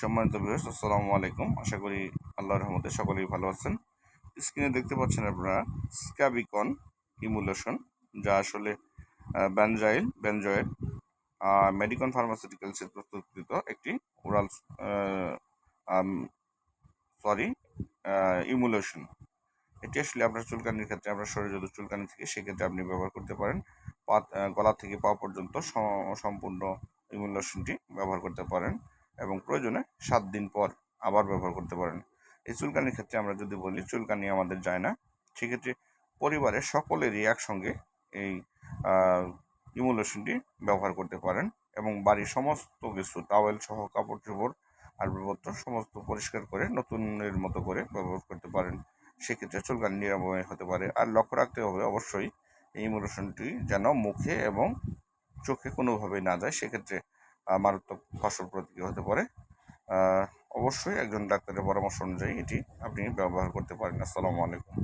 সম্মানিত ভিউয়ার্স, আসসালামু আলাইকুম। আশা করি আল্লাহর রহমতে সকলেই ভালো আছেন। স্ক্রিনে দেখতে পাচ্ছেন আপনারা স্ক্যাবিকন ইমুলেশন, যা আসলে বেনজয়েড মেডিকন ফার্মাসিউটিক্যালসের প্রস্তুতকৃত একটি ওরাল সরি ইমুলেশন। এটি আসলে আপনার চুলকানির ক্ষেত্রে, আপনার শরীরে যদি চুলকানি থাকে সেক্ষেত্রে আপনি ব্যবহার করতে পারেন। গলা থেকে পা পর্যন্ত সম্পূর্ণ ইমুলেশনটি ব্যবহার করতে পারেন এবং প্রয়োজনে 7 দিন পর আবার ব্যবহার করতে পারেন। এই চুলকানির ক্ষেত্রে আমরা যদি বলি চুলকানি আমাদের যায় না, সেক্ষেত্রে পরিবারের সকলেরই একসঙ্গে এই ইমুলেশনটি ব্যবহার করতে পারেন এবং বাড়ির সমস্ত কিছু টাওয়েল সহ কাপড় চোপড় আসবাবপত্র সমস্ত পরিষ্কার করে নতুনের মতো করে ব্যবহার করতে পারেন। সেক্ষেত্রে চুলকানি নিরাময় হতে পারে। আর লক্ষ্য রাখতে হবে অবশ্যই এই ইমুলেশনটি যেন মুখে এবং চোখে কোনোভাবেই না যায়, সেক্ষেত্রে মারাত্মক ফসল প্রতিক্রিয়া হতে পারে। অবশ্যই একজন ডাক্তারের পরামর্শ অনুযায়ী এটি আপনি ব্যবহার করতে পারেন। আসসালামু আলাইকুম।